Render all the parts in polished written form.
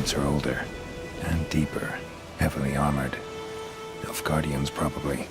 footprints are older and deeper, heavily armored. Nilfgaardians, probably.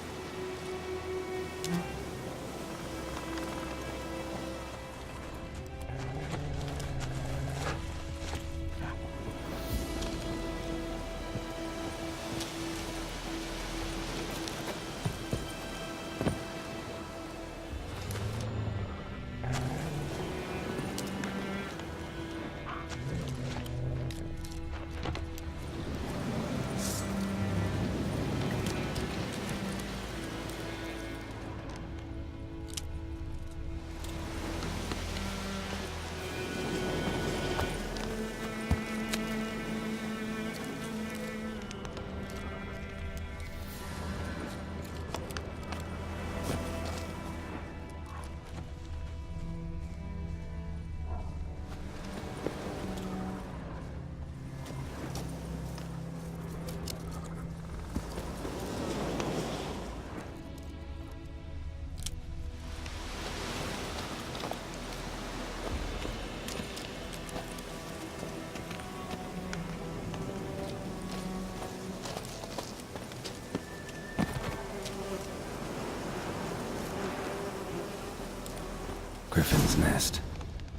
Griffin's nest.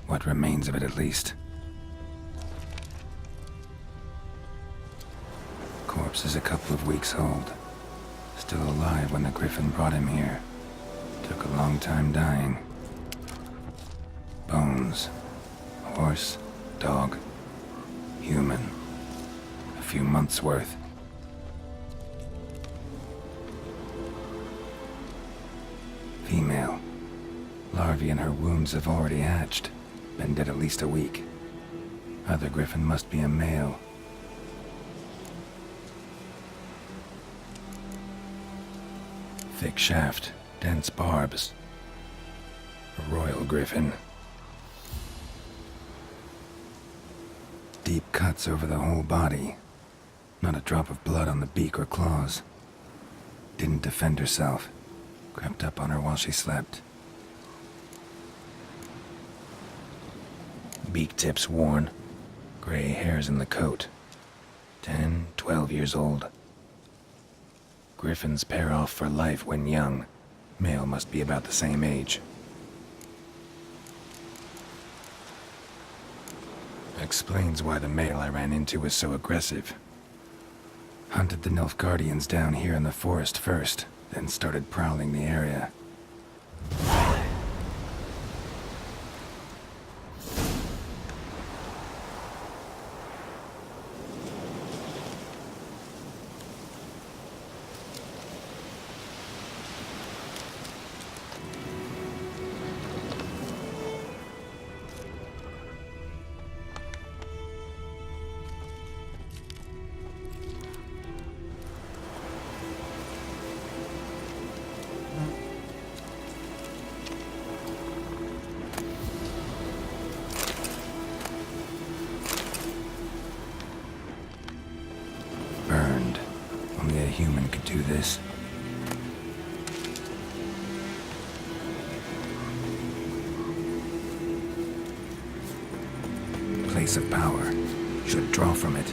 What remains of it, at least. Corpse is a couple of weeks old. Still alive when the Griffin brought him here. Took a long time dying. Bones. Horse, dog, human. A few months' worth. Female. Larvae in her wounds have already hatched. Been dead at least a week. Other Griffin must be a male. Thick shaft, dense barbs. A royal Griffin. Deep cuts over the whole body. Not a drop of blood on the beak or claws. Didn't defend herself. Crept up on her while she slept. Beak tips worn. Gray hairs in the coat. 10, 12 years old. Griffins pair off for life when young. Male must be about the same age. Explains why the male I ran into was so aggressive. Hunted the Nilfgaardians down here in the forest first, then started prowling the area. Burned. Only a human could do this. Place of power. Should draw from it.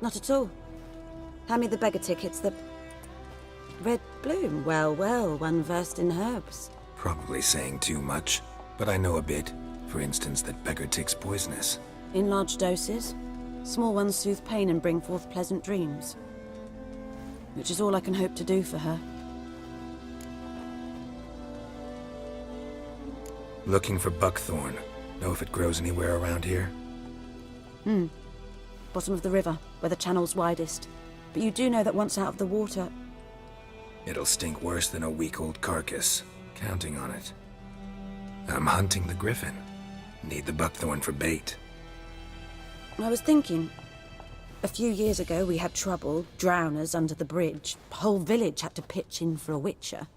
Not at all. Hand me the beggar tickets, the... Red bloom. Well, well, one versed in herbs. Probably saying too much, but I know a bit. For instance, that beggar tick's poisonous. In large doses. Small ones soothe pain and bring forth pleasant dreams. Which is all I can hope to do for her. Looking for buckthorn. Know if it grows anywhere around here? Bottom of the river, where the channel's widest. But you do know that once out of the water... It'll stink worse than a week-old carcass. Counting on it. I'm hunting the griffin. Need the buckthorn for bait. I was thinking... A few years ago we had trouble, drowners under the bridge. The whole village had to pitch in for a witcher.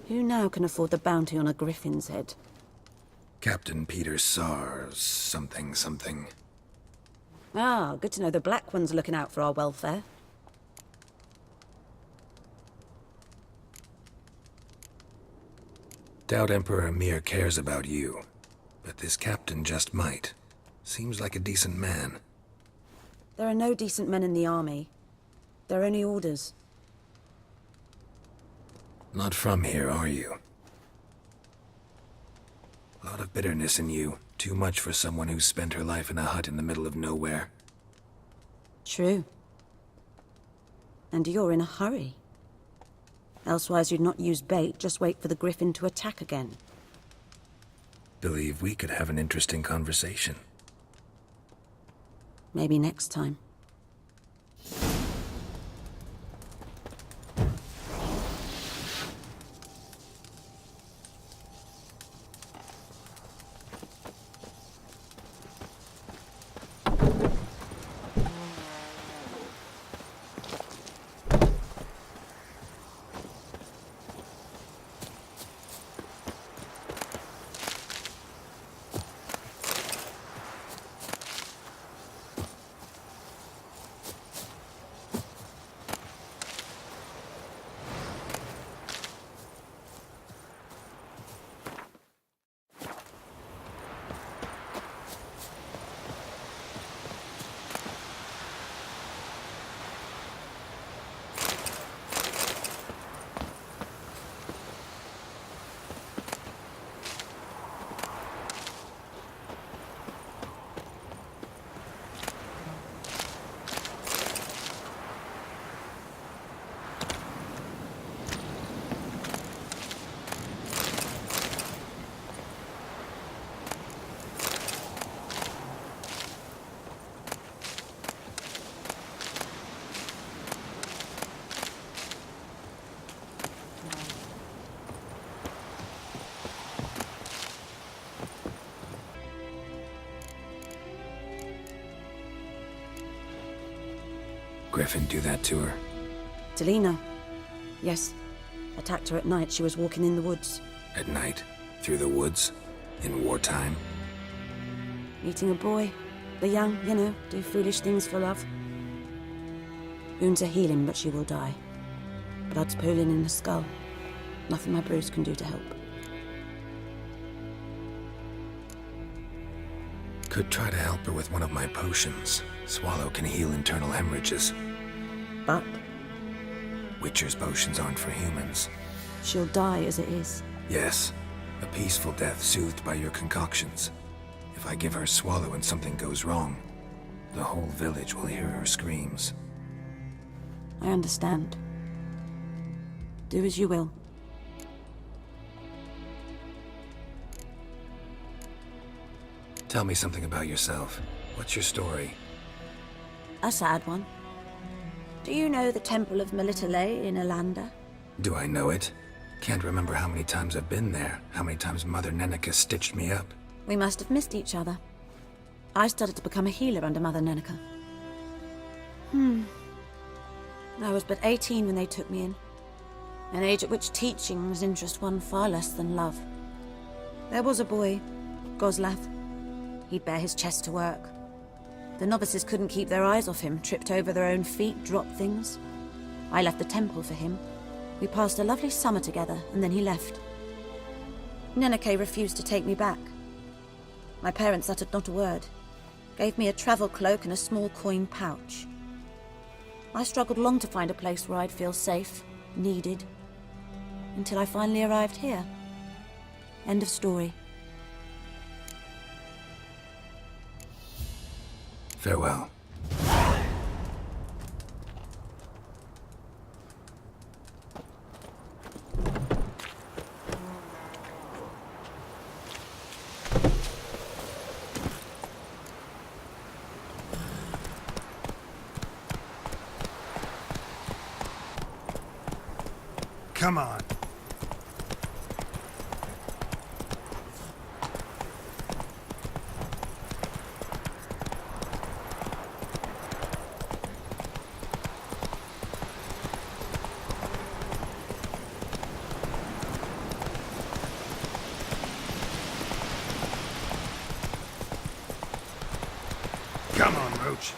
Who now can afford the bounty on a griffin's head? Captain Peter Sars, something. Ah, good to know the Black One's looking out for our welfare. Doubt Emperor Emir cares about you, but this captain just might. Seems like a decent man. There are no decent men in the army. There are only orders. Not from here, are you? A lot of bitterness in you. Too much for someone who's spent her life in a hut in the middle of nowhere. True. And you're in a hurry. Elsewise you'd not use bait, just wait for the griffin to attack again. Believe we could have an interesting conversation. Maybe next time. Griffin do that to her? Delina. Yes. Attacked her at night. She was walking in the woods. At night? Through the woods? In wartime? Meeting a boy. The young, you know, do foolish things for love. Wounds are healing, but she will die. Blood's pooling in the skull. Nothing my bruise can do to help. Could try to help her with one of my potions. Swallow can heal internal hemorrhages. But Witcher's potions aren't for humans. she'll die as it is. Yes, a peaceful death soothed by your concoctions. If I give her Swallow and something goes wrong, the whole village will hear her screams. I understand. Do as you will. Tell me something about yourself. What's your story? A sad one. Do you know the Temple of Melitele in Alanda? Do I know it? Can't remember how many times I've been there, how many times Mother Nenica stitched me up. We must have missed each other. I started to become a healer under Mother Nenica. I was but 18 when they took me in. An age at which teaching was interest one far less than love. There was a boy, Goslav. He'd bear his chest to work. The novices couldn't keep their eyes off him, tripped over their own feet, dropped things. I left the temple for him. We passed a lovely summer together, and then he left. Nenike refused to take me back. My parents uttered not a word. gave me a travel cloak and a small coin pouch. I struggled long to find a place where I'd feel safe, needed, until I finally arrived here. End of story. Farewell. Come on. Come on, Roach.